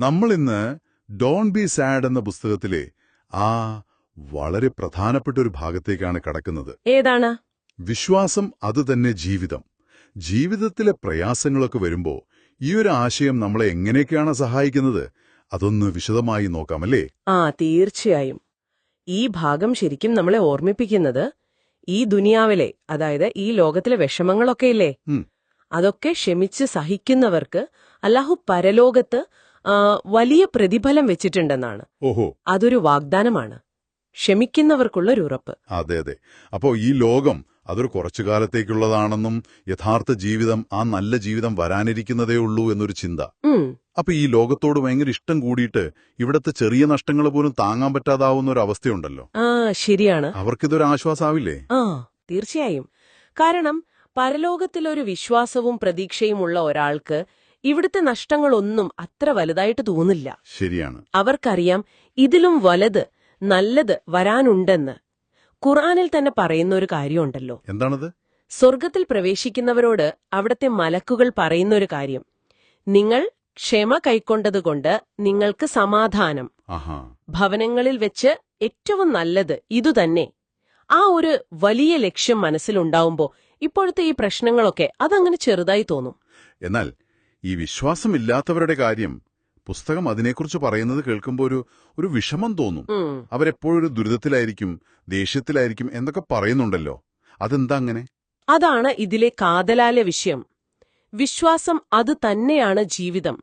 നമ്മൾ ഇന്ന് Don B sad എന്ന പുസ്തകത്തിലെ ആ വളരെ പ്രധാനപ്പെട്ട ഒരു ഭാഗത്തേക്കാണ് കടക്കുന്നത്. ഏതാണ്? വിശ്വാസം അതുതന്നെ ജീവിതം. ജീവിതത്തിലെ പ്രയാസങ്ങളൊക്കെ വരുമ്പോൾ ഈ ഒരു ആശയം നമ്മളെ എങ്ങനെയൊക്കെയാണ് സഹായിക്കുന്നത്? അതൊന്ന് വിശദമായി നോക്കാമല്ലേ? തീർച്ചയായും. ഈ ഭാഗം ശരിക്കും നമ്മളെ ഓർമ്മിപ്പിക്കുന്നത് ഈ ദുനിയാവിലെ, അതായത് ഈ ലോകത്തിലെ വിഷമങ്ങളൊക്കെ ഇല്ലേ, അതൊക്കെ ക്ഷമിച്ച് സഹിക്കുന്നവർക്ക് അല്ലാഹു പരലോകത്ത് വലിയ പ്രതിഫലം വെച്ചിട്ടുണ്ടെന്നാണ്. ഓഹോ, അതൊരു വാഗ്ദാനമാണ്, ക്ഷമിക്കുന്നവർക്കുള്ളൊരു ഉറപ്പ്. അതെ അതെ. അപ്പോ ഈ ലോകം അതൊരു കുറച്ചു കാലത്തേക്കുള്ളതാണെന്നും യഥാർത്ഥ ജീവിതം, ആ നല്ല ജീവിതം വരാനിരിക്കുന്നതേ ഉള്ളൂ എന്നൊരു ചിന്ത. അപ്പൊ ഈ ലോകത്തോട് ഭയങ്കര ഇഷ്ടം കൂടിയിട്ട് ഇവിടത്തെ ചെറിയ നഷ്ടങ്ങൾ പോലും താങ്ങാൻ പറ്റാതാവുന്ന ഒരു അവസ്ഥയുണ്ടല്ലോ. ശരിയാണ്. അവർക്കിതൊരു ആശ്വാസാവില്ലേ? തീർച്ചയായും. കാരണം പരലോകത്തിലൊരു വിശ്വാസവും പ്രതീക്ഷയും ഉള്ള ഒരാൾക്ക് ഇവിടുത്തെ നഷ്ടങ്ങളൊന്നും അത്ര വലുതായിട്ട് തോന്നില്ല. ശരിയാണ്. അവർക്കറിയാം ഇതിലും വലുത്, നല്ലത് വരാനുണ്ടെന്ന്. ഖുർആനിൽ തന്നെ പറയുന്ന ഒരു കാര്യമുണ്ടല്ലോ. എന്താണത്? സ്വർഗത്തിൽ പ്രവേശിക്കുന്നവരോട് അവിടത്തെ മലക്കുകൾ പറയുന്ന ഒരു കാര്യം: നിങ്ങൾ ക്ഷമ കൈക്കൊണ്ടതുകൊണ്ട് നിങ്ങൾക്ക് സമാധാനം. ഭവനങ്ങളിൽ വെച്ച് ഏറ്റവും നല്ലത് ഇതുതന്നെ. ആ ഒരു വലിയ ലക്ഷ്യം മനസ്സിലുണ്ടാവുമ്പോ ഇപ്പോഴത്തെ ഈ പ്രശ്നങ്ങളൊക്കെ അതങ്ങനെ ചെറുതായി തോന്നും. എന്നാൽ ഈ വിശ്വാസമില്ലാത്തവരുടെ കാര്യം പുസ്തകം അതിനെക്കുറിച്ച് പറയുന്നത് കേൾക്കുമ്പോൾ ഒരു വിഷമം തോന്നും. അവരെപ്പോഴൊരു ദുരിതത്തിലായിരിക്കും, ദേഷ്യത്തിലായിരിക്കും എന്നൊക്കെ പറയുന്നുണ്ടല്ലോ. അതെന്താ അങ്ങനെ? അതാണ് ഇതിലെ കാതലായ വിഷയം. വിശ്വാസം അത് തന്നെയാണ് ജീവിതം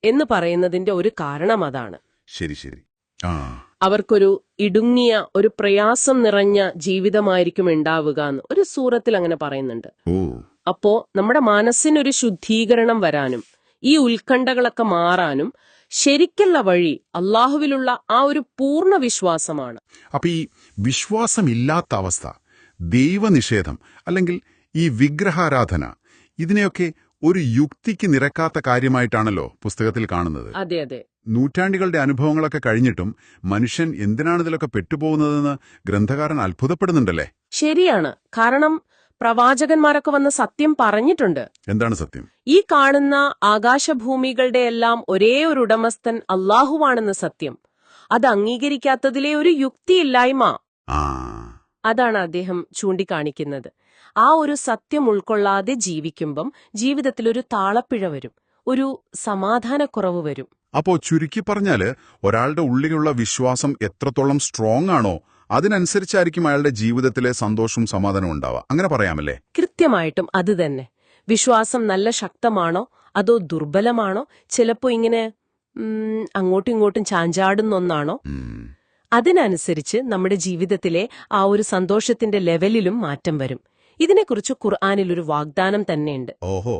എന്ന് പറയുന്നതിന്റെ ഒരു കാരണം അതാണ്. ശരി ശരി. അവർക്കൊരു ഇടുങ്ങിയ, ഒരു പ്രയാസം നിറഞ്ഞ ജീവിതമായിരിക്കും ഉണ്ടാവുക എന്ന് ഒരു സൂറത്തിൽ അങ്ങനെ പറയുന്നുണ്ട്. അപ്പോ നമ്മുടെ മനസ്സിനൊരു ശുദ്ധീകരണം വരാനും ഈ ഉത്കണ്ഠകളൊക്കെ മാറാനും ശരിക്കുള്ള വഴി അള്ളാഹുവിലുള്ള ആ ഒരു പൂർണ്ണ വിശ്വാസമാണ്. അപ്പൊ ഈ വിശ്വാസമില്ലാത്ത അവസ്ഥ, ദൈവനിഷേധം അല്ലെങ്കിൽ ഈ വിഗ്രഹാരാധന, ഇതിനെയൊക്കെ ഒരു യുക്തിക്ക് നിരക്കാത്ത കാര്യമായിട്ടാണല്ലോ പുസ്തകത്തിൽ കാണുന്നത്. അതെ അതെ. നൂറ്റാണ്ടുകളുടെ അനുഭവങ്ങളൊക്കെ കഴിഞ്ഞിട്ടും മനുഷ്യൻ എന്തിനാണ് ഇതിലൊക്കെ പെട്ടുപോകുന്നതെന്ന് ഗ്രന്ഥകാരൻ അത്ഭുതപ്പെടുന്നുണ്ടല്ലേ? ശരിയാണ്. കാരണം പ്രവാചകന്മാരൊക്കെ വന്ന് സത്യം പറഞ്ഞിട്ടുണ്ട്. എന്താണ് സത്യം? ഈ കാണുന്ന ആകാശഭൂമികളുടെ എല്ലാം ഒരേ ഒരു ഉടമസ്ഥൻ അള്ളാഹുവാണെന്ന് സത്യം. അത് അംഗീകരിക്കാത്തതിലെ ഒരു യുക്തിയില്ലായ്മ, അതാണ് അദ്ദേഹം ചൂണ്ടിക്കാണിക്കുന്നത്. ആ ഒരു സത്യം ഉൾക്കൊള്ളാതെ ജീവിക്കുമ്പം ജീവിതത്തിലൊരു താളപ്പിഴ വരും, ഒരു സമാധാനക്കുറവ് വരും. അപ്പോ ചുരുക്കി പറഞ്ഞാല് ഒരാളുടെ ഉള്ളിലുള്ള വിശ്വാസം എത്രത്തോളം സ്ട്രോങ് ആണോ അതിനനുസരിച്ചായിരിക്കും അയാളുടെ ജീവിതത്തിലെ സന്തോഷവും സമാധാനവും ഉണ്ടാവുക. അങ്ങനെ പറയാമല്ലേ? കൃത്യമായിട്ടും അത് തന്നെ. വിശ്വാസം നല്ല ശക്തമാണോ അതോ ദുർബലമാണോ, ചിലപ്പോ ഇങ്ങനെ അങ്ങോട്ടും ഇങ്ങോട്ടും ചാഞ്ചാടുന്ന ഒന്നാണോ, അതിനനുസരിച്ച് നമ്മുടെ ജീവിതത്തിലെ ആ ഒരു സന്തോഷത്തിന്റെ ലെവലിലും മാറ്റം വരും. ഇതിനെക്കുറിച്ച് ഖുർആനിൽ ഒരു വാഗ്ദാനം തന്നെയുണ്ട്. ഓഹോ,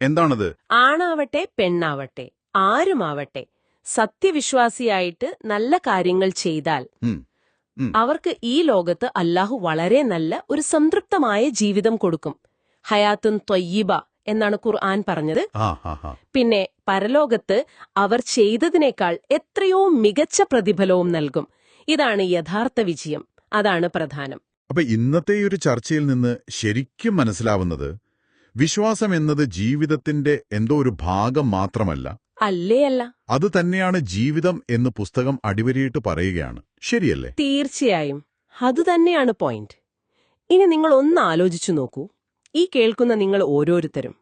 എന്താണത്? ആണാവട്ടെ പെണ്ണാവട്ടെ ആരുമാവട്ടെ സത്യവിശ്വാസിയായിട്ട് നല്ല കാര്യങ്ങൾ ചെയ്താൽ അവർക്ക് ഈ ലോകത്ത് അല്ലാഹു വളരെ നല്ല ഒരു സംതൃപ്തമായ ജീവിതം കൊടുക്കും. ഹയാത്തുൻ ത്വയ്യിബ എന്നാണ് ഖുർആൻ പറഞ്ഞത്. പിന്നെ പരലോകത്ത് അവർ ചെയ്തതിനേക്കാൾ എത്രയോ മികച്ച പ്രതിഫലവും നൽകും. ഇതാണ് യഥാർത്ഥ വിജയം. അതാണ് പ്രധാനം. അപ്പൊ ഇന്നത്തെ ഈ ഒരു ചർച്ചയിൽ നിന്ന് ശരിക്കും മനസ്സിലാവുന്നത് വിശ്വാസം എന്നത് ജീവിതത്തിന്റെ എന്തോ ഒരു ഭാഗം മാത്രമല്ല, അല്ല, അത് തന്നെയാണ് ജീവിതം എന്ന് പുസ്തകം അടിവരയിട്ട് പറയുകയാണ്. ശരിയല്ലേ? തീർച്ചയായും അതുതന്നെയാണ് പോയിന്റ്. ഇനി നിങ്ങൾ ഒന്ന് ആലോചിച്ചു നോക്കൂ. ഈ കേൾക്കുന്ന നിങ്ങൾ ഓരോരുത്തരും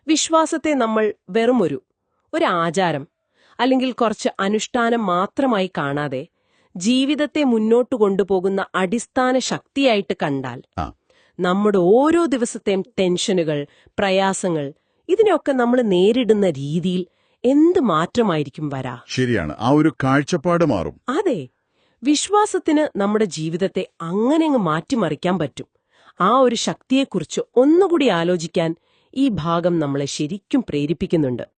വിശ്വാസത്തെ നമ്മൾ വെറും ഒരു ആചാരം അല്ലെങ്കിൽ കുറച്ച് അനുഷ്ഠാനം മാത്രമായി കാണാതെ ജീവിതത്തെ മുന്നോട്ട് കൊണ്ടുപോകുന്ന അടിസ്ഥാന ശക്തിയായിട്ട് കണ്ടാൽ നമ്മുടെ ഓരോ ദിവസത്തെയും ടെൻഷനുകൾ, പ്രയാസങ്ങൾ, ഇതിനെയൊക്കെ നമ്മൾ നേരിടുന്ന രീതിയിൽ എന്ത് മാറ്റമായിരിക്കും വരാ? ശരിയാണ്, ആ ഒരു കാഴ്ചപ്പാട് മാറും. അതെ, വിശ്വാസത്തിന് നമ്മുടെ ജീവിതത്തെ അങ്ങനെ മാറ്റിമറിക്കാൻ പറ്റും. ആ ഒരു ശക്തിയെക്കുറിച്ച് ഒന്നുകൂടി ആലോചിക്കാൻ ഈ ഭാഗം നമ്മളെ ശരിക്കും പ്രേരിപ്പിക്കുന്നുണ്ട്.